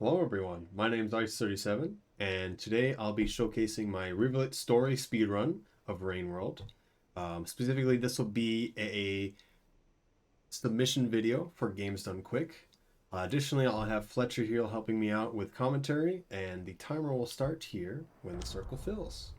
Hello everyone, my name is Ice37, and today I'll be showcasing my Rivulet story speedrun of Rain World. Specifically, this will be a submission video for Games Done Quick. Additionally, I'll have Fletcher here helping me out with commentary, and the timer will start here when the circle fills.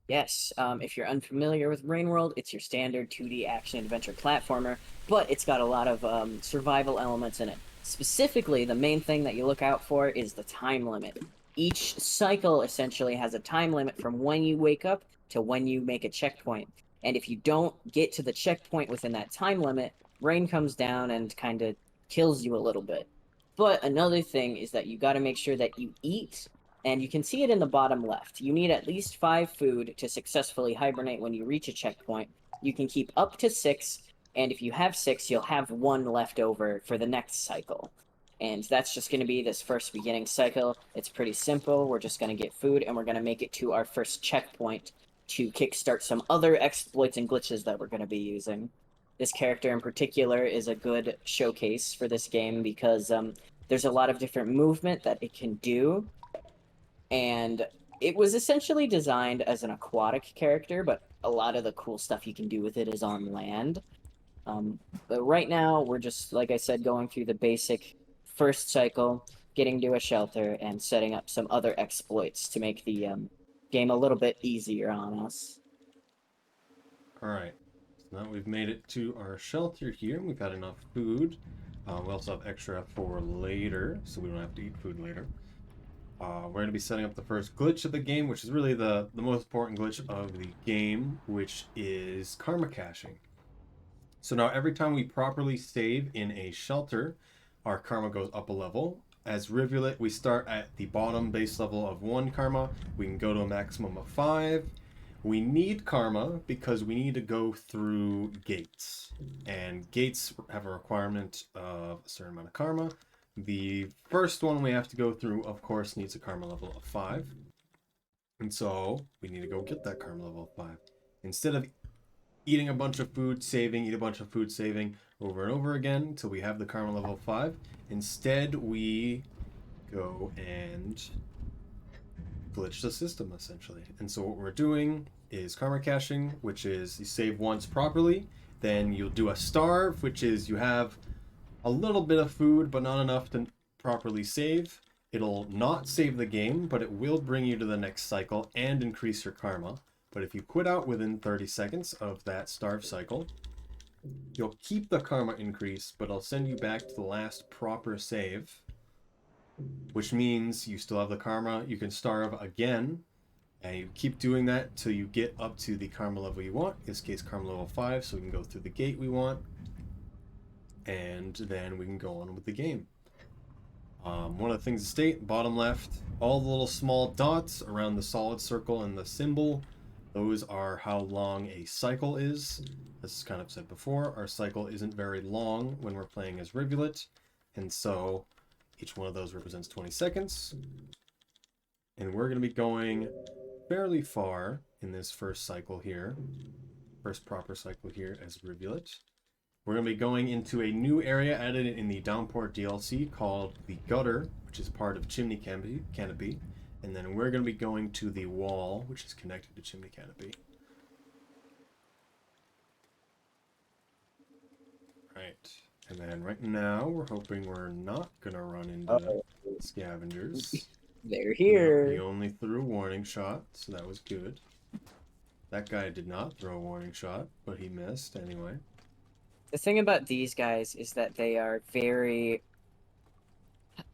Yes, if you're unfamiliar with Rain World, it's your standard 2D action-adventure platformer, but it's got a lot of survival elements in it. Specifically, the main thing that you look out for is the time limit. Each cycle essentially has a time limit from when you wake up to when you make a checkpoint. And if you don't get to the checkpoint within that time limit, rain comes down and kind of kills you a little bit. But another thing is that you got to make sure that you eat, and you can see it in the bottom left. You need at least 5 food to successfully hibernate when you reach a checkpoint. You can keep up to 6, and if you have 6, you'll have 1 left over for the next cycle. And that's just going to be this first beginning cycle. It's pretty simple. We're just going to get food, and we're going to make it to our first checkpoint to kickstart some other exploits and glitches that we're going to be using. This character in particular is a good showcase for this game because there's a lot of different movement that it can do, and it was essentially designed as an aquatic character, but a lot of the cool stuff you can do with it is on land. But right now, we're just, like I said, going through the basic first cycle, getting to a shelter, and setting up some other exploits to make the game a little bit easier on us. Alright, so now we've made it to our shelter here, and we've had enough food. We also have extra for later, so we don't have to eat food later. We're going to be setting up the first glitch of the game, which is really the most important glitch of the game, which is karma caching. So now every time we properly save in a shelter, our karma goes up a level. As Rivulet, we start at the bottom base level of 1 karma. We can go to a maximum of 5. We need karma because we need to go through gates. And gates have a requirement of a certain amount of karma. The first one we have to go through, of course, needs a karma level of 5. And so we need to go get that karma level of 5. Instead of eating a bunch of food, saving, eat a bunch of food, saving over and over again until we have the karma level of 5, instead we go and glitch the system, essentially. And so what we're doing is karma caching, which is you save once properly, then you'll do a starve, which is you have a little bit of food, but not enough to properly save. It'll not save the game, but it will bring you to the next cycle and increase your karma. But if you quit out within 30 seconds of that starve cycle, you'll keep the karma increase, but it'll send you back to the last proper save, which means you still have the karma. You can starve again, and you keep doing that till you get up to the karma level you want. In this case, karma level 5, so we can go through the gate we want, and then we can go on with the game. One of the things to state, bottom left, all the little small dots around the solid circle and the symbol, those are how long a cycle is. As kind of said before, our cycle isn't very long when we're playing as Rivulet, and so each one of those represents 20 seconds. And we're going to be going fairly far in this first cycle here, first proper cycle here as Rivulet. We're going to be going into a new area added in the Downpour DLC called the Gutter, which is part of Chimney Canopy. And then we're going to be going to the wall, which is connected to Chimney Canopy. Right. And then right now, we're hoping we're not going to run into scavengers. They're here. He only threw a warning shot, so that was good. That guy did not throw a warning shot, but he missed anyway. The thing about these guys is that they are very...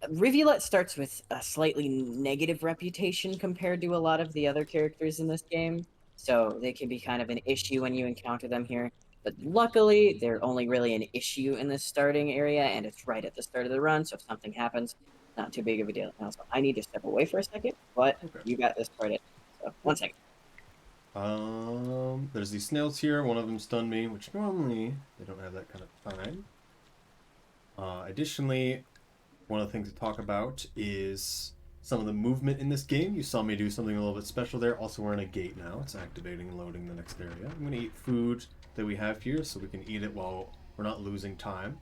Rivulet starts with a slightly negative reputation compared to a lot of the other characters in this game, so they can be kind of an issue when you encounter them here. But luckily, they're only really an issue in this starting area, and it's right at the start of the run, so if something happens, not too big of a deal. Now, so I need to step away for a second, but Okay. you got this part. So 1 second. There's these snails here. One of them stunned me, which normally they don't have that kind of time. Additionally, one of the things to talk about is some of the movement in this game. You saw me do something a little bit special there. Also, we're in a gate now. It's activating and loading the next area. I'm going to eat food that we have here so we can eat it while we're not losing time.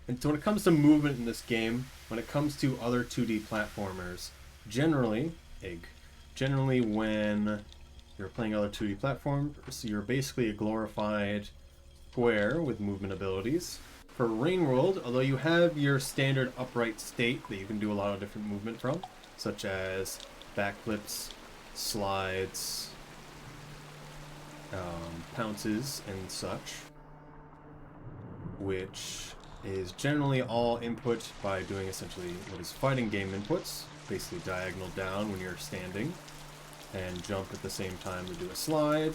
And so when it comes to movement in this game, when it comes to other 2D platformers, generally when you're playing other 2D platformers, you're basically a glorified square with movement abilities. For Rain World, although you have your standard upright state that you can do a lot of different movement from, such as backflips, slides, pounces, and such, which is generally all input by doing essentially what is fighting game inputs, basically diagonal down when you're standing, and jump at the same time to do a slide.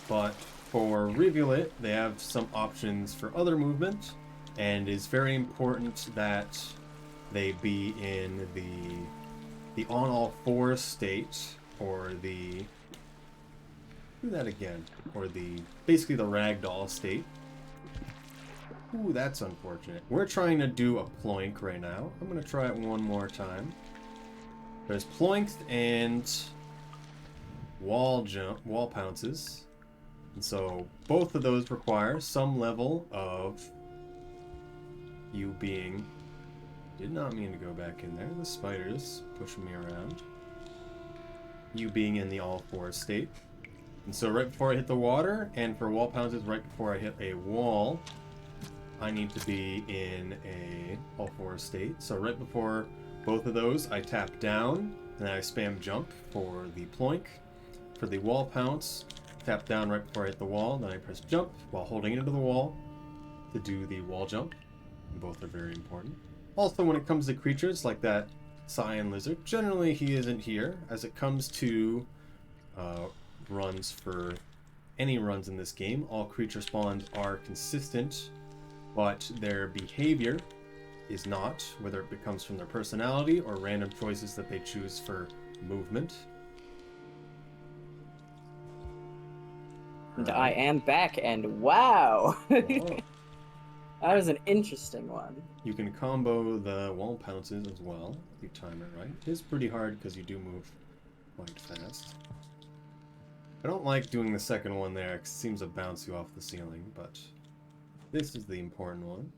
But for Rivulet, they have some options for other movement, and it's very important that they be in the on all fours state, or the basically the ragdoll state. Ooh, that's unfortunate. We're trying to do a ploink right now. I'm gonna try it one more time. There's ploinks and wall pounces. And so both of those require some level of you being... Did not mean to go back in there. The spider's pushing me around. You being in the all fours state. And so right before I hit the water, and for wall pounces right before I hit a wall, I need to be in a all fours state. So right before both of those, I tap down, and I spam jump for the ploink. For the wall pounce, tap down right before I hit the wall, then I press jump while holding into the wall to do the wall jump. And both are very important. Also, when it comes to creatures like that cyan lizard, generally he isn't here. As it comes to runs for any runs in this game, all creature spawns are consistent, but their behavior is not, whether it comes from their personality or random choices that they choose for movement. And I am back, and wow! That was an interesting one. You can combo the wall pounces as well, if you time it right. It is pretty hard because you do move quite fast. I don't like doing the second one there, because it seems to bounce you off the ceiling, but this is the important one.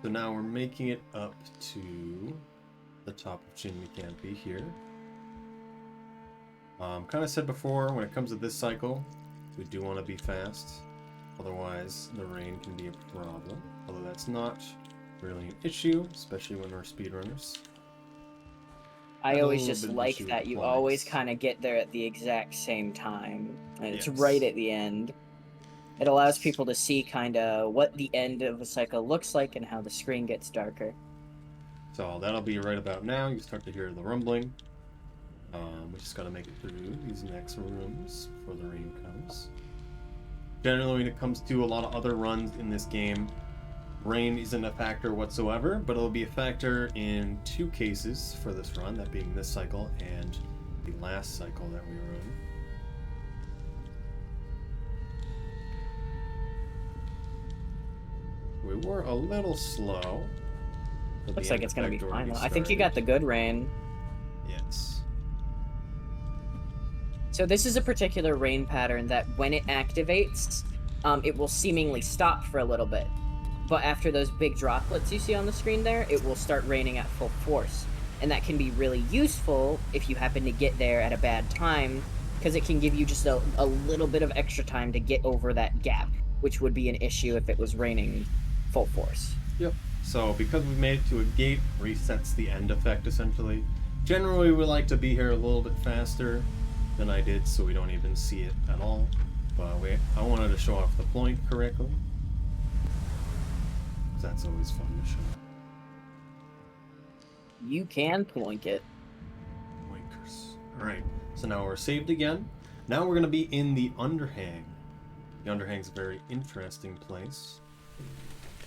So now we're making it up to the top of Chimney Canopy here. Kind of said before, when it comes to this cycle, we do want to be fast. Otherwise, the rain can be a problem. Although that's not really an issue, especially when we're speedrunners. I always just like that you always kind of get there at the exact same time. And it's right at the end. It allows people to see kind of what the end of a cycle looks like and how the screen gets darker. So that'll be right about now. You start to hear the rumbling. We just gotta make it through these next rooms before the rain comes. Generally, when it comes to a lot of other runs in this game, rain isn't a factor whatsoever, but it'll be a factor in two cases for this run, that being this cycle and the last cycle that we run. We were a little slow. Looks like it's gonna be fine though. I think you got the good rain. Yes. So this is a particular rain pattern that when it activates, it will seemingly stop for a little bit. But after those big droplets you see on the screen there, it will start raining at full force. And that can be really useful if you happen to get there at a bad time, because it can give you just a little bit of extra time to get over that gap, which would be an issue if it was raining full force. Yep. So because we've made it to a gate, resets the end effect essentially. Generally, we like to be here a little bit faster than I did, so we don't even see it at all. But I wanted to show off the ploink correctly. That's always fun to show. You can ploink it. Ploinkers. Alright, so now we're saved again. Now we're going to be in the Underhang. The Underhang's a very interesting place.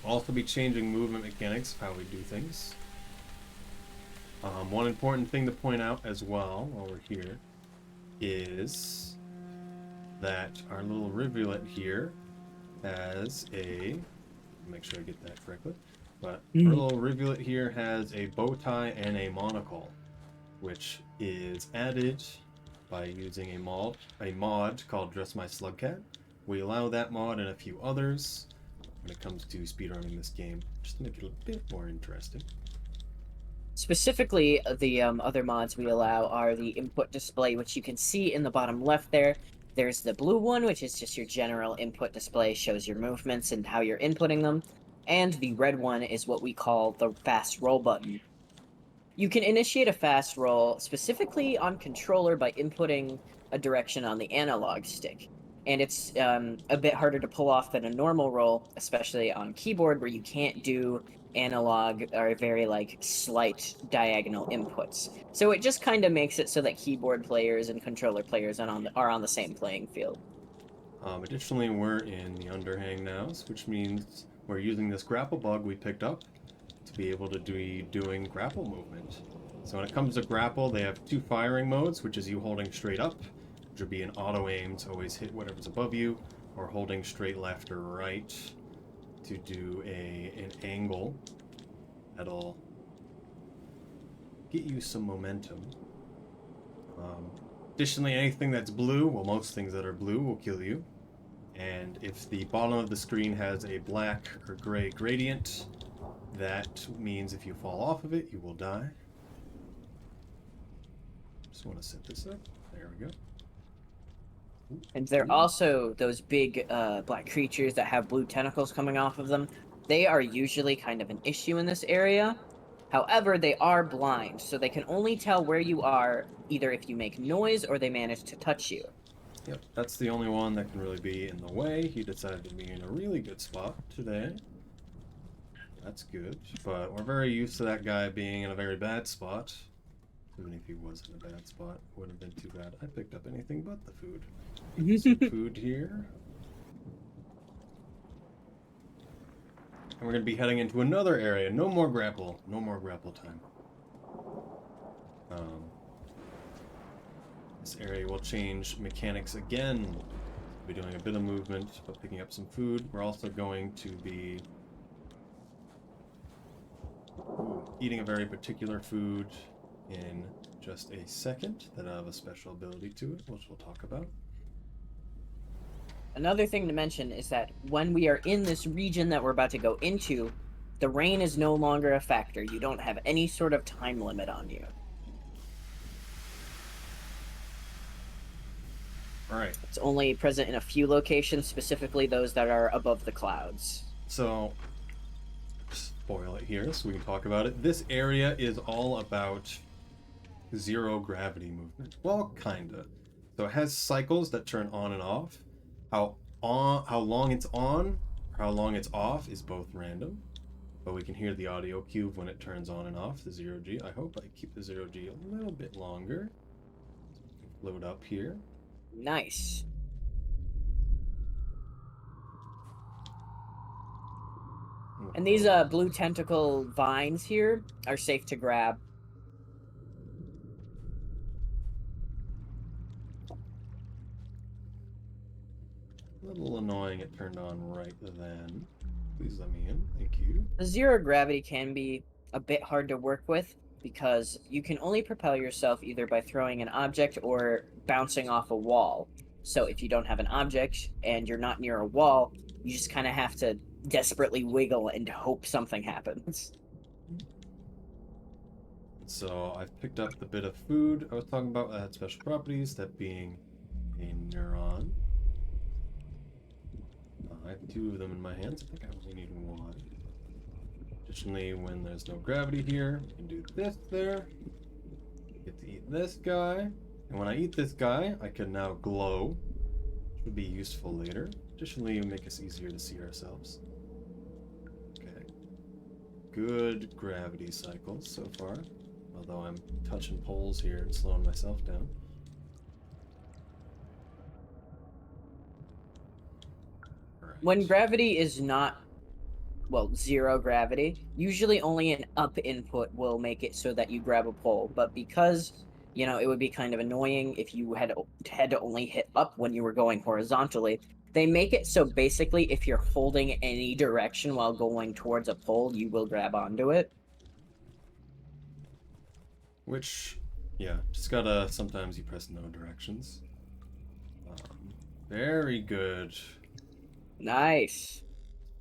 We'll also be changing movement mechanics of how we do things. One important thing to point out as well while we're here is that our little rivulet here has a... make sure I get that correctly. But our little rivulet here has a bow tie and a monocle, which is added by using a mod called Dress My Slugcat, We allow that mod and a few others when it comes to speedrunning this game, just to make it a bit more interesting. Specifically, the other mods we allow are the input display, which you can see in the bottom left there. There's the blue one, which is just your general input display, shows your movements and how you're inputting them. And the red one is what we call the fast roll button. You can initiate a fast roll specifically on controller by inputting a direction on the analog stick. And it's a bit harder to pull off than a normal roll, especially on keyboard where you can't do analog or very like slight diagonal inputs. So it just kind of makes it so that keyboard players and controller players are on the same playing field. Additionally, we're in the Underhang now, which means we're using this grapple bug we picked up to be able to be doing grapple movement. So when it comes to grapple, they have 2 firing modes, which is you holding straight up, which would be an auto aim to always hit whatever's above you, or holding straight left or right to do an angle that'll get you some momentum. Additionally, anything that's blue, well, most things that are blue will kill you. And if the bottom of the screen has a black or gray gradient, that means if you fall off of it, you will die. Just want to set this up. There we go. And there are also those big black creatures that have blue tentacles coming off of them. They are usually kind of an issue in this area. However, they are blind, so they can only tell where you are either if you make noise or they manage to touch you. Yep, that's the only one that can really be in the way. He decided to be in a really good spot today. That's good, but we're very used to that guy being in a very bad spot. Even if he was in a bad spot, wouldn't have been too bad. I picked up anything but the food. Some food here. And we're going to be heading into another area. No more grapple. No more grapple time. This area will change mechanics again. We'll be doing a bit of movement, but picking up some food. We're also going to be eating a very particular food in just a second that have a special ability to it, which we'll talk about. Another thing to mention is that when we are in this region that we're about to go into, the rain is no longer a factor. You don't have any sort of time limit on you. Alright. It's only present in a few locations, specifically those that are above the clouds. So, spoil it here so we can talk about it. This area is all about zero gravity movement. Well, kinda. So it has cycles that turn on and off. How long it's on, or how long it's off is both random. But we can hear the audio cue when it turns on and off, the 0G. I hope I keep the 0G a little bit longer. Load up here. Nice. And these blue tentacle vines here are safe to grab. A little annoying it turned on right then. Please let me in. Thank you. The zero gravity can be a bit hard to work with because you can only propel yourself either by throwing an object or bouncing off a wall. So if you don't have an object and you're not near a wall, you just kind of have to desperately wiggle and hope something happens. So I've picked up the bit of food I was talking about that had special properties, that being a neuron. I have 2 of them in my hands. I think I only need 1. Additionally, when there's no gravity here, you can do this there. You get to eat this guy. And when I eat this guy, I can now glow, which would be useful later. Additionally, it will make us easier to see ourselves. Okay. Good gravity cycles so far. Although I'm touching poles here and slowing myself down. When gravity is not, well, zero gravity, usually only an up input will make it so that you grab a pole. But because, you know, it would be kind of annoying if you had to only hit up when you were going horizontally, they make it so basically if you're holding any direction while going towards a pole, you will grab onto it. Which, yeah, just gotta, sometimes you press no directions. Very good Nice.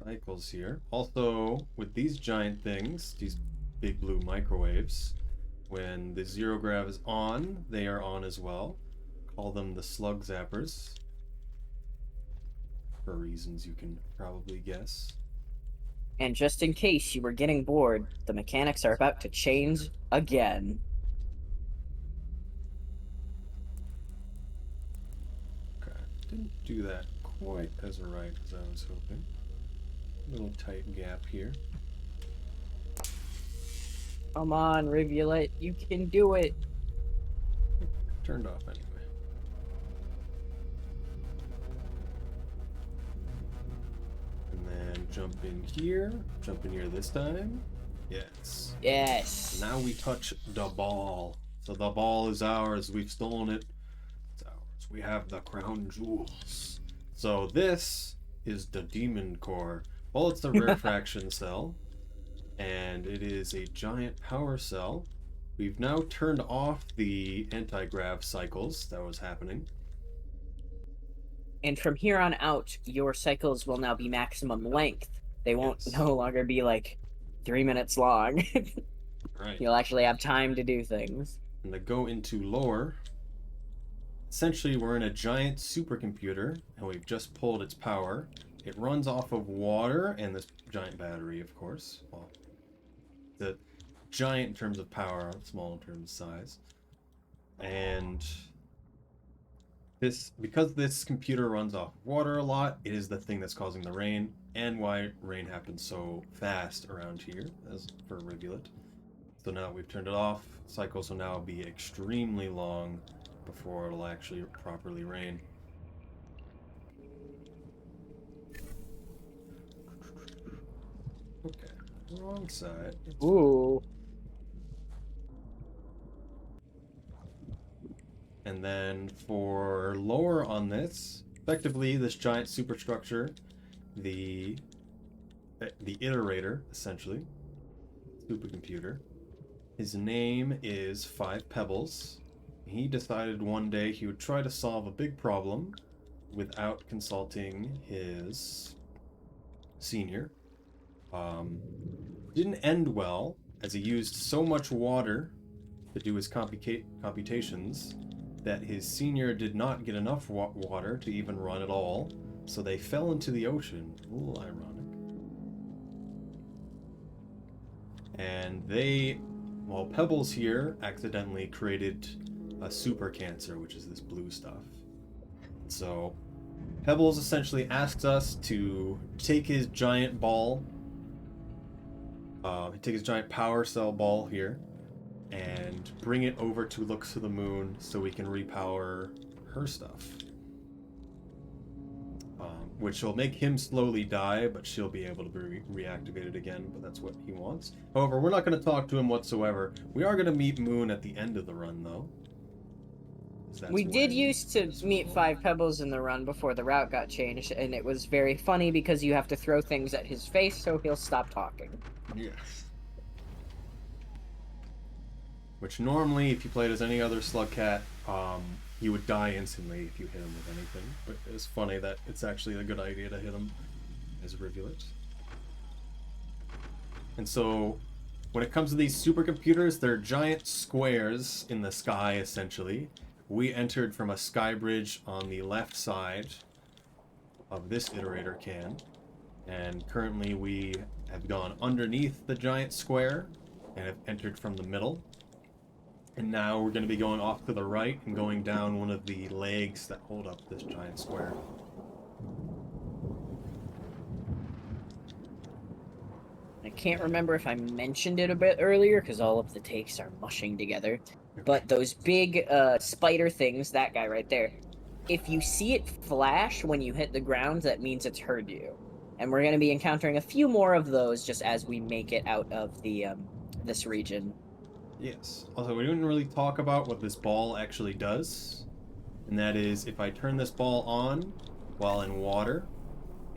cycles here. Also, with these giant things, these big blue microwaves, when the zero grav is on, they are on as well. Call them the slug zappers. For reasons you can probably guess. And just in case you were getting bored, the mechanics are about to change again. Okay, didn't do that quite as right as I was hoping. Little tight gap here. Come on, Rivulet, you can do it. Turned off anyway. And then jump in here. Jump in here this time. Yes. Yes. Now we touch the ball. So the ball is ours. We've stolen it. It's ours. We have the crown jewels. So this is the demon core. Well, it's the rarefaction cell. And it is a giant power cell. We've now turned off the anti-grav cycles that was happening. And from here on out, your cycles will now be maximum length. They won't no longer be like 3 minutes long. Right. You'll actually have time to do things. And to go into lore, essentially we're in a giant supercomputer and we've just pulled its power. It runs off of water and this giant battery, of course. Well, the giant in terms of power, small in terms of size. And because this computer runs off water a lot, it is the thing that's causing the rain and why rain happens so fast around here as for Rivulet. So now we've turned it off. Cycles will now be extremely long before it'll actually properly rain. Okay, wrong side. Ooh. And then for lore on this, effectively this giant superstructure, the iterator, essentially, supercomputer, his name is 5 Pebbles. He decided one day he would try to solve a big problem without consulting his senior. Didn't end well, as he used so much water to do his computations that his senior did not get enough water to even run at all, so they fell into the ocean. A little ironic. And well, Pebbles here accidentally created a super cancer, which is this blue stuff. So Pebbles essentially asks us to take his giant ball, take his giant power cell ball here, and bring it over to Looks to the Moon so we can repower her stuff. Which will make him slowly die, but she'll be able to be reactivated again, but that's what he wants. However, we're not going to talk to him whatsoever. We are going to meet Moon at the end of the run, though. We did used to meet 5 Pebbles in the run before the route got changed, and it was very funny because you have to throw things at his face so he'll stop talking. Yes. Which normally, if you played as any other slug cat, you would die instantly if you hit him with anything. But it's funny that it's actually a good idea to hit him as a Rivulet. And so, when it comes to these supercomputers, they're giant squares in the sky, essentially. We entered from a sky bridge on the left side of this iterator can. And currently we have gone underneath the giant square and have entered from the middle. And now we're going to be going off to the right and going down one of the legs that hold up this giant square. I can't remember if I mentioned it a bit earlier because all of the takes are mushing together. But those big spider things, that guy right there, if you see it flash when you hit the ground, that means it's heard you. And we're going to be encountering a few more of those just as we make it out of the this region. Yes. Also, we didn't really talk about what this ball actually does. And that is, if I turn this ball on while in water,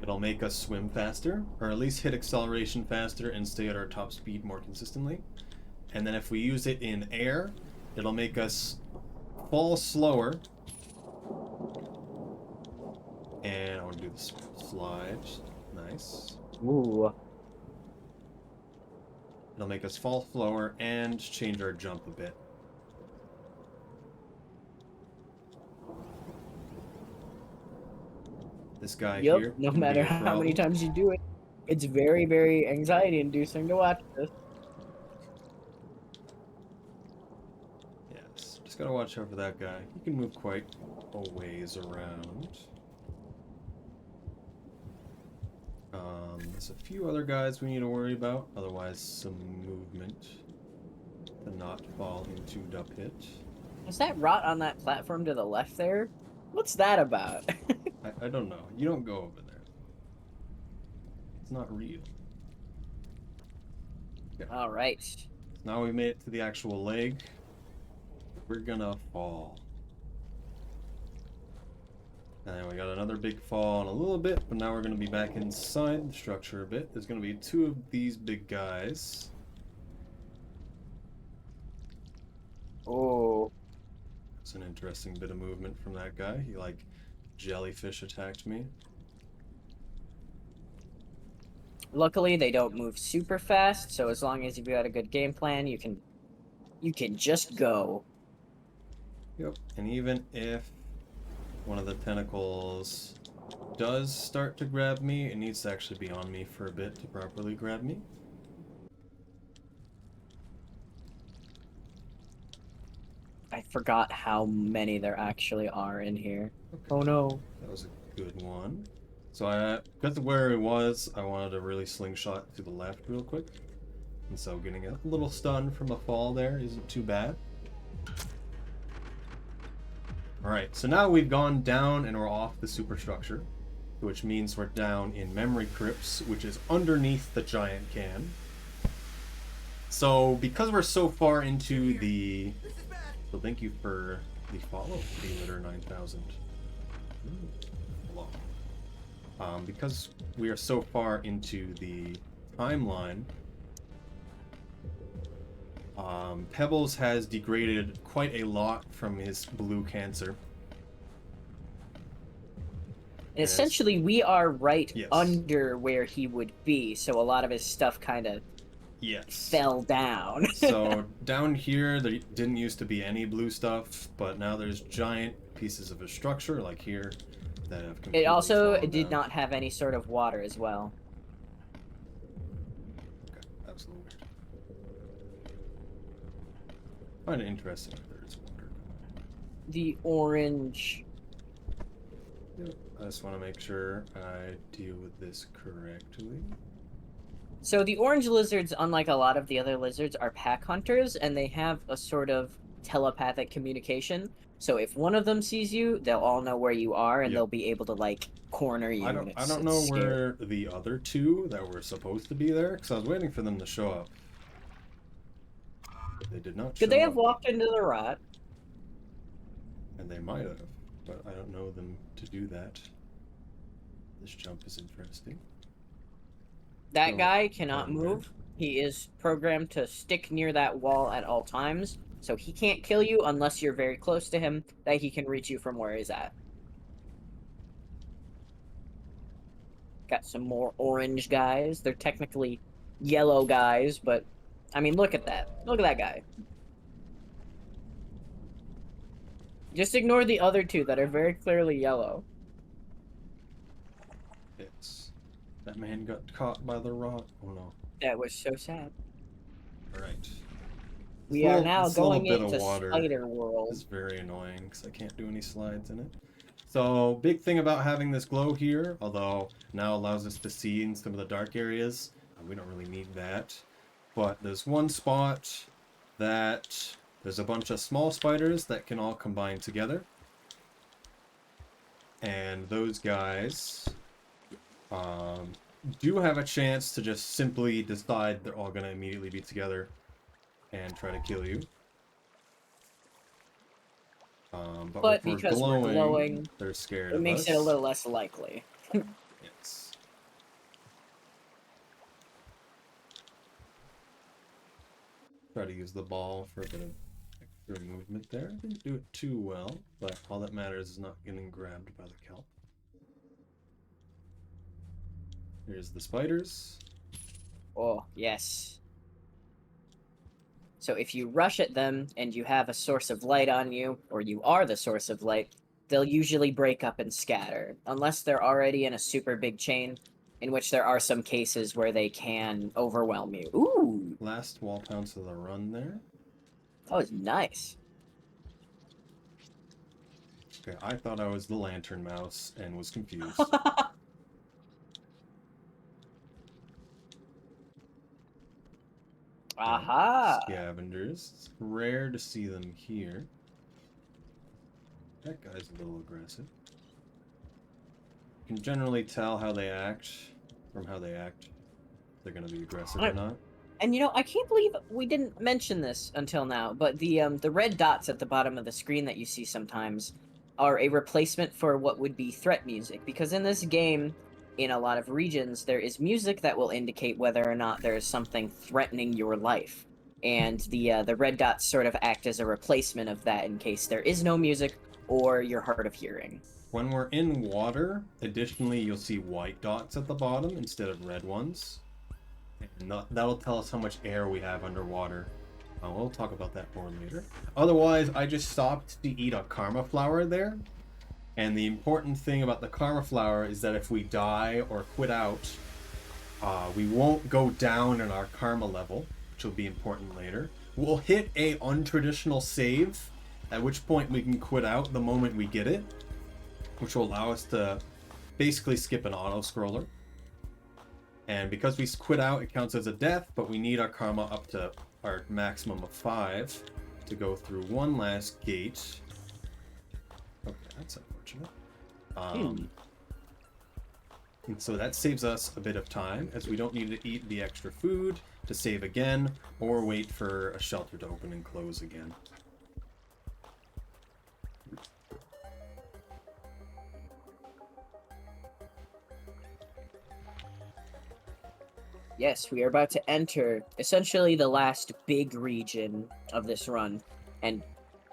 it'll make us swim faster, or at least hit acceleration faster and stay at our top speed more consistently. And then if we use it in air, it'll make us fall slower And I want to do the slide. Nice. Ooh. It'll make us fall slower and change our jump a bit. This guy Yep, here no can be matter a how many problem. times you do it, it's very, very anxiety-inducing to watch this. Yes, just gotta watch out for that guy. He can move quite a ways around. There's a few other guys we need to worry about, otherwise some movement to not fall into the pit. Is that rot on that platform to the left there? What's that about? I don't know. You don't go over there. It's not real. Yeah. All right. So now we made it to the actual leg. We're gonna fall. And we got another big fall in a little bit, but now we're gonna be back inside the structure a bit. There's gonna be two of these big guys. Oh. It's an interesting bit of movement from that guy. He like jellyfish attacked me. Luckily, they don't move super fast, so as long as you've got a good game plan, you can just go. Yep. And even if one of the tentacles does start to grab me, it needs to actually be on me for a bit to properly grab me. I forgot how many there actually are in here. Okay. Oh no. That was a good one. So because of where it was, I wanted to really slingshot to the left real quick. And so getting a little stun from a fall there isn't too bad. Alright, so now we've gone down and we're off the superstructure, which means we're down in memory crypts, which is underneath the giant can. So because we're so far into the... So thank you for the follow, Litter 9000. Because we are so far into the timeline, Pebbles has degraded quite a lot from his blue cancer. And essentially, we are right Yes. under where he would be, so a lot of his stuff kind of fell down. So down here, there didn't used to be any blue stuff, but now there's giant pieces of his structure, like here, that have completely It also fallen did down. not have any sort of water as well. Okay, that's a little weird. I find it interesting if there's water. The orange... Yep. I just want to make sure I deal with this correctly. So the orange lizards, unlike a lot of the other lizards, are pack hunters, and they have a sort of telepathic communication. So if one of them sees you, they'll all know where you are, and Yep. they'll be able to like corner you. I don't know where the other two that were supposed to be there, because I was waiting for them to show up. But they did not show Could they have up. walked into the rot? And they might have, but I don't know them to do that. This jump is interesting. That Go guy cannot down there. move. He is programmed to stick near that wall at all times, so he can't kill you unless you're very close to him, that he can reach you from where he's at. Got some more orange guys. They're technically yellow guys, but I mean, look at that. Look at that guy. Just ignore the other two that are very clearly yellow. Yes. That man got caught by the rock. Oh no. That was so sad. Alright. We are now This little going bit into of water Spider World. is very annoying because I can't do any slides in it. So, big thing about having this glow here, although now allows us to see in some of the dark areas. We don't really need that. But there's one spot that there's a bunch of small spiders that can all combine together. And those guys do have a chance to just simply decide they're all going to immediately be together and try to kill you. But if because we're glowing, they're scared it of makes us. it a little less likely. Yes. Try to use the ball for a bit of extra movement there. Didn't do it too well, but all that matters is not getting grabbed by the kelp. Here's the spiders. Oh, yes. So if you rush at them and you have a source of light on you, or you are the source of light, they'll usually break up and scatter, unless they're already in a super big chain, in which there are some cases where they can overwhelm you. Ooh, Last wall pounce of the run there. that was nice. Okay, I thought I was the lantern mouse and was confused. Okay, Aha! scavengers. It's rare to see them here. That guy's a little aggressive. You can generally tell how they act from how they act. If they're going to be aggressive or not. And I can't believe we didn't mention this until now, but the red dots at the bottom of the screen that you see sometimes are a replacement for what would be threat music, because in this game, in a lot of regions, there is music that will indicate whether or not there is something threatening your life. And the red dots sort of act as a replacement of that in case there is no music or you're hard of hearing. When we're in water, additionally, you'll see white dots at the bottom instead of red ones. And that'll tell us how much air we have underwater. We'll talk about that more later. Otherwise, I just stopped to eat a karma flower there. And the important thing about the karma flower is that if we die or quit out, we won't go down in our karma level, which will be important later. We'll hit a untraditional save, at which point we can quit out the moment we get it, which will allow us to basically skip an auto-scroller. And because we quit out, it counts as a death, but we need our karma up to our maximum of 5 to go through one last gate. Okay, that's unfortunate. And so that saves us a bit of time, as we don't need to eat the extra food to save again, or wait for a shelter to open and close again. Yes, we are about to enter essentially the last big region of this run, and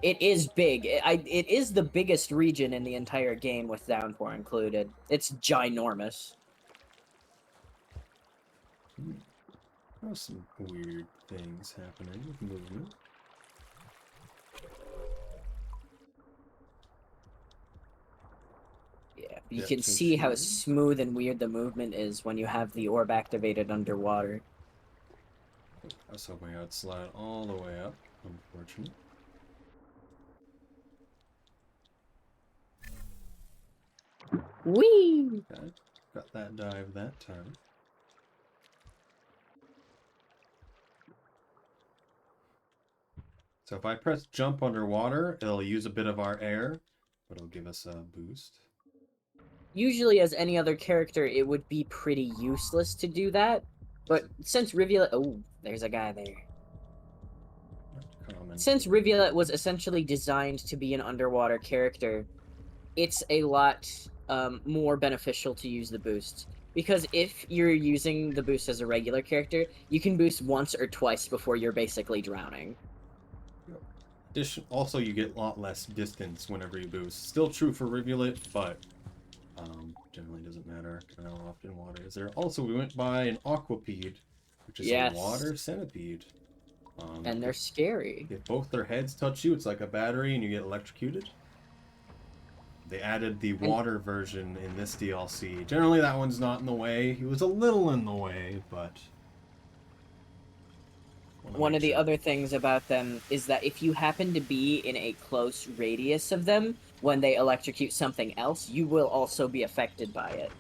it is big. It is the biggest region in the entire game with Downpour included. It's ginormous. There's some weird things happening with movement. Yeah, you can see how smooth and weird the movement is when you have the orb activated underwater. I was hoping I'd slide all the way up. Unfortunate. Whee! Okay, got that dive that time. So if I press jump underwater, it'll use a bit of our air, but it'll give us a boost. Usually, as any other character, it would be pretty useless to do that. But since Rivulet... Oh, there's a guy there. Since Rivulet was essentially designed to be an underwater character, it's a lot more beneficial to use the boost. Because if you're using the boost as a regular character, you can boost once or twice before you're basically drowning. Also, you get a lot less distance whenever you boost. Still true for Rivulet, but generally doesn't matter how often water is there. Also, we went by an aquapede, which is a water centipede. And they're scary. If both their heads touch you, it's like a battery and you get electrocuted. They added the water version in this DLC. Generally, that one's not in the way. He was a little in the way, but... One of the other things about them is that if you happen to be in a close radius of them, when they electrocute something else, you will also be affected by it.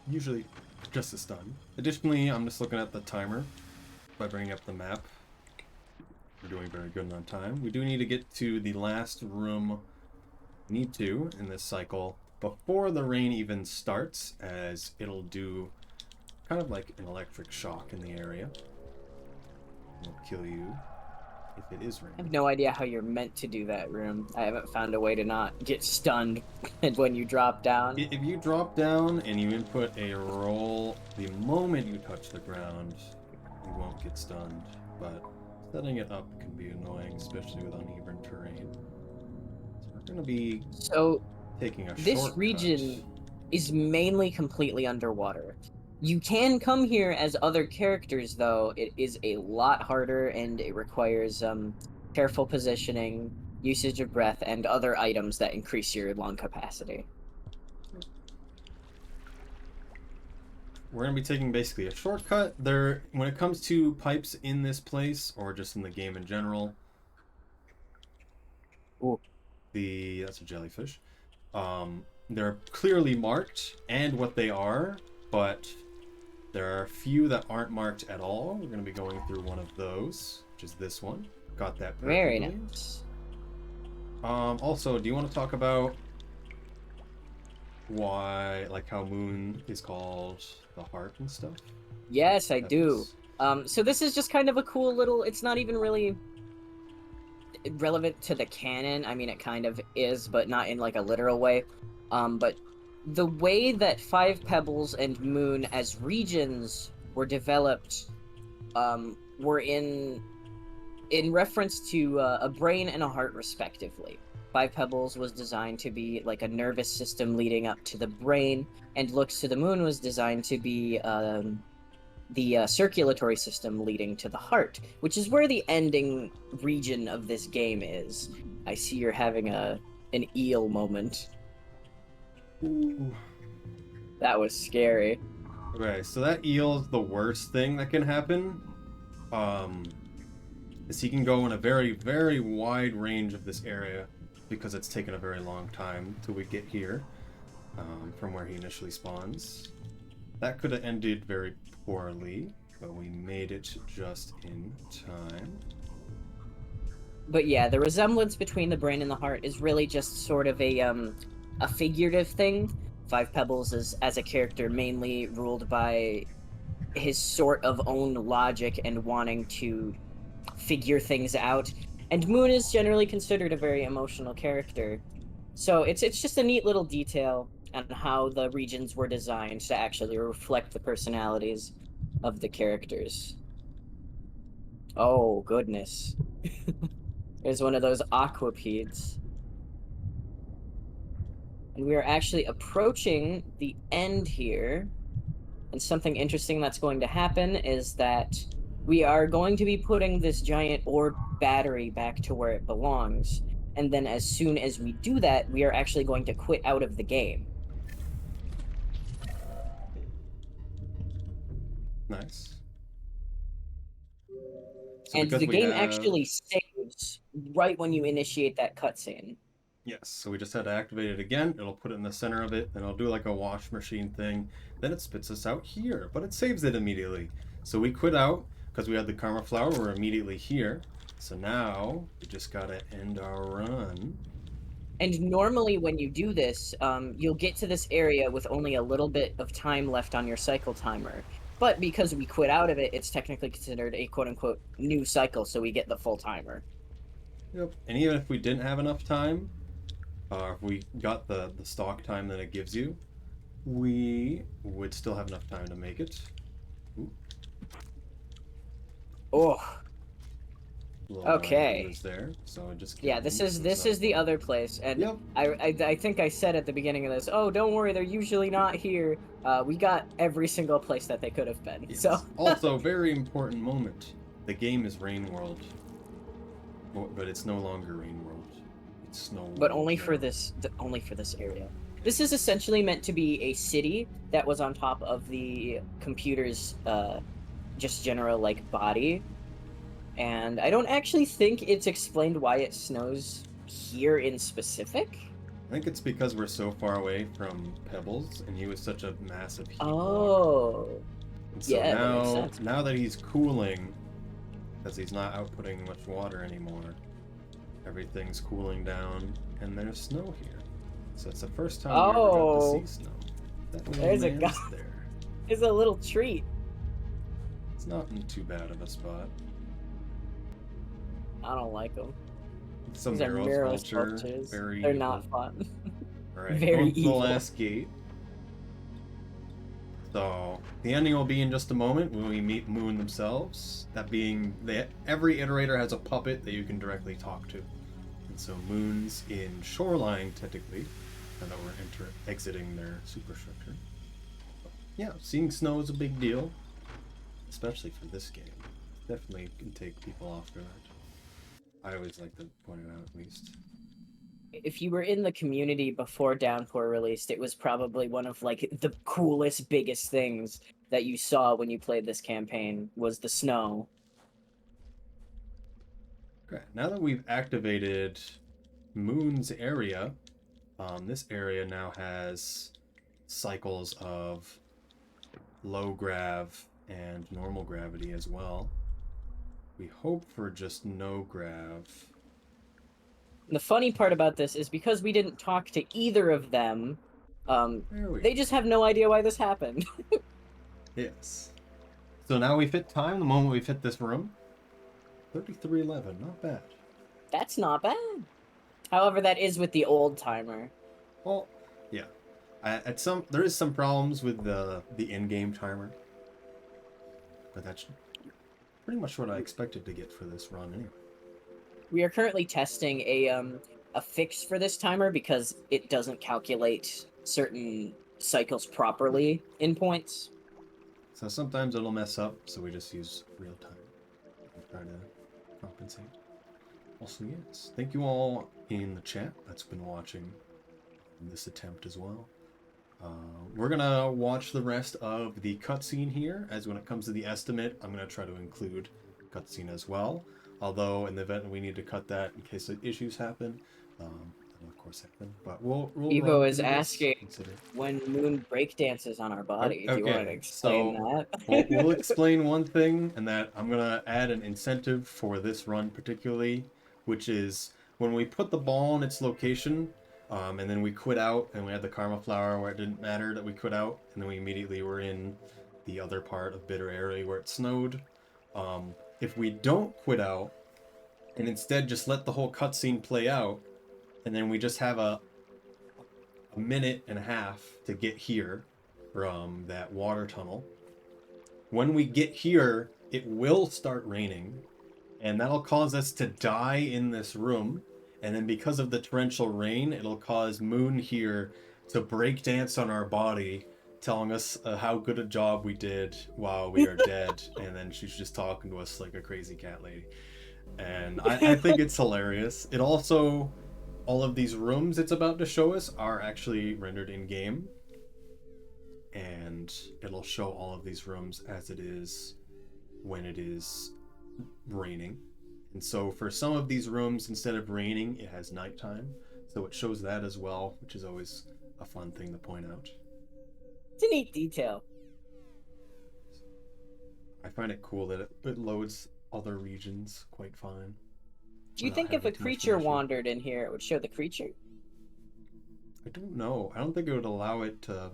Usually just a stun. Additionally, I'm just looking at the timer by bringing up the map. We're doing very good on time. We do need to get to the last room in this cycle before the rain even starts, as it'll do kind of like an electric shock in the area. It'll kill you if it is raining. I have no idea how you're meant to do that room. I haven't found a way to not get stunned when you drop down. If you drop down and you input a roll, the moment you touch the ground, you won't get stunned. But setting it up can be annoying, especially with uneven terrain. So we're going to be taking a this shortcut. region is mainly completely underwater. You can come here as other characters, though. It is a lot harder, and it requires careful positioning, usage of breath, and other items that increase your lung capacity. We're going to be taking basically a shortcut. There, when it comes to pipes in this place, or just in the game in general, Ooh. that's a jellyfish. They're clearly marked and what they are, but there are a few that aren't marked at all. We're going to be going through one of those, which is this one. Got that perfectly. Very nice. Also, do you want to talk about why, like, how Moon is called the heart and stuff? Yes, I do. So this is just kind of a cool little. It's not even really relevant to the canon. I mean, it kind of is, but not in like a literal way. But the way that Five Pebbles and Moon as regions were developed, were in reference to a brain and a heart, respectively. Five Pebbles was designed to be like a nervous system leading up to the brain, and Looks to the Moon was designed to be the circulatory system leading to the heart, which is where the ending region of this game is. I see you're having an eel moment. Ooh. That was scary. Okay, so that eel is the worst thing that can happen. Is he can go in a very, very wide range of this area because it's taken a very long time till we get here, from where he initially spawns. That could have ended very poorly, but we made it just in time. But yeah, the resemblance between the brain and the heart is really just sort of a figurative thing. Five Pebbles is, as a character, mainly ruled by his sort of own logic and wanting to figure things out. And Moon is generally considered a very emotional character. So it's just a neat little detail on how the regions were designed to actually reflect the personalities of the characters. Oh, goodness. There's one of those aquapedes. And we are actually approaching the end here. And something interesting that's going to happen is that we are going to be putting this giant orb battery back to where it belongs. And then as soon as we do that, we are actually going to quit out of the game. Nice. So And the we game have... actually saves right when you initiate that cutscene. Yes, so we just had to activate it again. It'll put it in the center of it, then it'll do like a wash machine thing. Then it spits us out here, but it saves it immediately. So we quit out because we had the Karma Flower. We're immediately here. So now we just gotta end our run. And normally when you do this, you'll get to this area with only a little bit of time left on your cycle timer. But because we quit out of it, it's technically considered a quote-unquote new cycle, so we get the full timer. Yep. And even if we didn't have enough time, if we got the stock time that it gives you, we would still have enough time to make it. Ooh. Oh. Okay. There, so just yeah, this is the other place, and yep. I think I said at the beginning of this, oh, don't worry, they're usually not here. We got every single place that they could have been. Yes. So also, very important moment. The game is Rain World, but it's no longer Rain World. It's Snow World. But only for this area. This is essentially meant to be a city that was on top of the computer's just general like body. And I don't actually think it's explained why it snows here in specific. I think it's because we're so far away from Pebbles, and he was such a massive heat block. And so yeah, that makes sense. Now that he's cooling, because he's not outputting much water anymore, everything's cooling down, and there's snow here. So it's the first time we ever got to see snow. That there's a guy. There. It's a little treat. It's not in too bad of a spot. I don't like them. Some These are mirror sculpture, sculptures. very They're not fun. Alright, very evil. The last gate. So, the ending will be in just a moment when we meet Moon themselves. That being, every iterator has a puppet that you can directly talk to. And so Moon's in Shoreline, technically. now that we're exiting their superstructure. Yeah, seeing snow is a big deal, especially for this game. Definitely can take people off guard. I always like to point it out, at least. If you were in the community before Downpour released, it was probably one of like the coolest, biggest things that you saw when you played this campaign was the snow. Okay, now that we've activated Moon's area, this area now has cycles of low grav and normal gravity as well. We hope for just no grav. The funny part about this is because we didn't talk to either of them, they just have no idea why this happened. Yes. So now we've hit time the moment we've hit this room. 3311, not bad. That's not bad. However, that is with the old timer. Well, yeah. There is some problems with the in-game timer, but that's pretty much what I expected to get for this run anyway. We are currently testing a fix for this timer because it doesn't calculate certain cycles properly in points. So sometimes it'll mess up, so we just use real time and try to compensate. Also, yes, thank you all in the chat that's been watching this attempt as well. We're gonna watch the rest of the cutscene here, as when it comes to the estimate, I'm gonna try to include cutscene as well. Although in the event we need to cut that in case issues happen, that'll of course happen. But we'll Evo is asking consider. when Moon breakdances on our body. Do you want to explain that? we'll explain one thing, and that I'm gonna add an incentive for this run particularly, which is when we put the ball in its location, and then we quit out, and we had the karma flower where it didn't matter that we quit out, and then we immediately were in the other part of Bitter Area where it snowed. If we don't quit out, and instead just let the whole cutscene play out, and then we just have a minute and a half to get here from that water tunnel. When we get here, it will start raining, and that'll cause us to die in this room. And then because of the torrential rain, it'll cause Moon here to break dance on our body, telling us how good a job we did while we are dead. And then she's just talking to us like a crazy cat lady. And I think it's hilarious. It also, all of these rooms it's about to show us are actually rendered in game. And it'll show all of these rooms as it is when it is raining. And so for some of these rooms, instead of raining, it has nighttime. So it shows that as well, which is always a fun thing to point out. It's a neat detail. I find it cool that it loads other regions quite fine. Do you think if a creature wandered in here, it would show the creature? I don't know. I don't think it would allow it to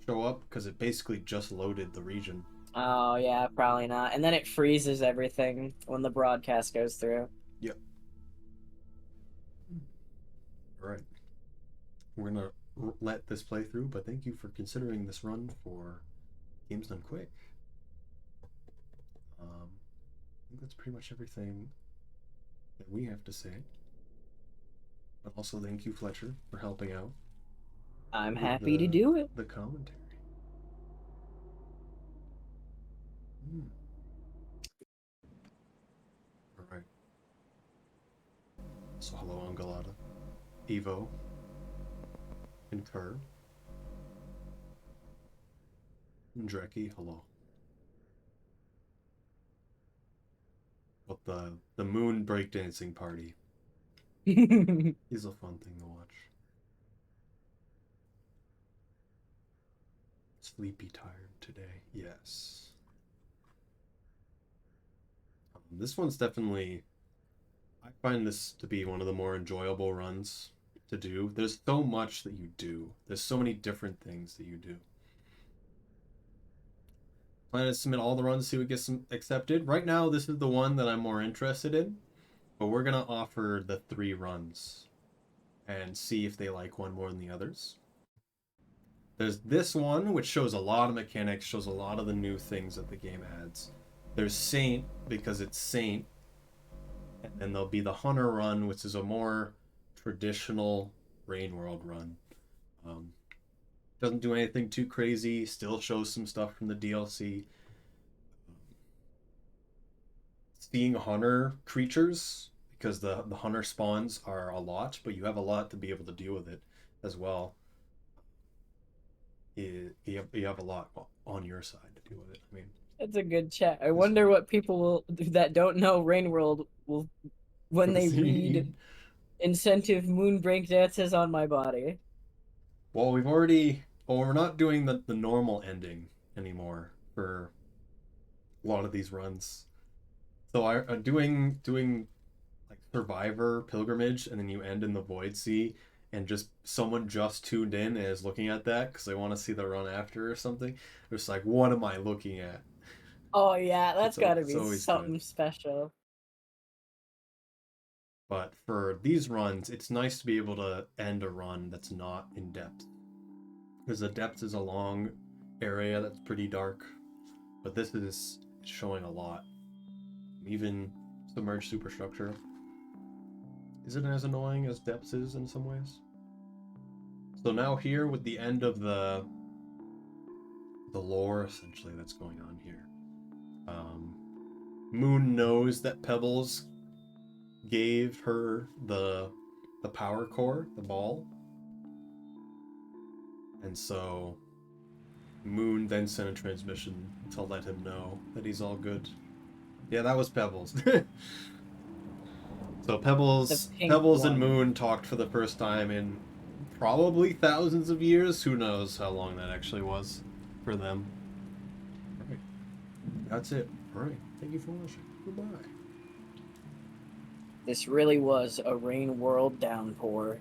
show up because it basically just loaded the region. Oh, yeah, probably not. And then it freezes everything when the broadcast goes through. Yep. All right. We're going to let this play through, but thank you for considering this run for Games Done Quick. I think that's pretty much everything that we have to say. But also thank you, Fletcher, for helping out. I'm happy to do it. The commentary. All right. So hello, Angalata, Evo, and Kerr. And Dreki, hello. But the moon breakdancing party is a fun thing to watch. Sleepy tired today, yes. This one's definitely, I find this to be one of the more enjoyable runs to do. There's so much that you do. There's so many different things that you do. Plan to submit all the runs, see what gets accepted. Right now, this is the one that I'm more interested in, but we're gonna offer the 3 runs and see if they like one more than the others. There's this one, which shows a lot of mechanics, shows a lot of the new things that the game adds. There's Saint, because it's Saint, and then there'll be the Hunter run, which is a more traditional Rain World run. Doesn't do anything too crazy. Still shows some stuff from the DLC. Seeing hunter creatures, because the hunter spawns are a lot, but you have a lot to be able to deal with it as well. You have a lot on your side to deal with it. I mean, That's a good chat. I wonder what people will that don't know Rain World will when they read incentive moon break dances on my body. well, we've already. Well, we're not doing the normal ending anymore for a lot of these runs. So I'm doing like Survivor Pilgrimage, and then you end in the Void Sea, and just someone just tuned in and is looking at that because they want to see the run after or something. They're just like, what am I looking at? Oh yeah, that's got to It's be always something good. special. But for these runs, it's nice to be able to end a run that's not in depth. Because the depth is a long area that's pretty dark, but this is showing a lot. Even submerged superstructure isn't as annoying as depths is in some ways. So now here with the end of the lore essentially that's going on here, um, Moon knows that Pebbles gave her the power core, the ball, and so Moon then sent a transmission to let him know that he's all good. Yeah, that was Pebbles. So The Pebbles, pink Pebbles and one. Moon talked for the first time in probably thousands of years. Who knows how long that actually was for them. All right, that's it. All right, thank you for watching. Goodbye. This really was a Rain World downpour.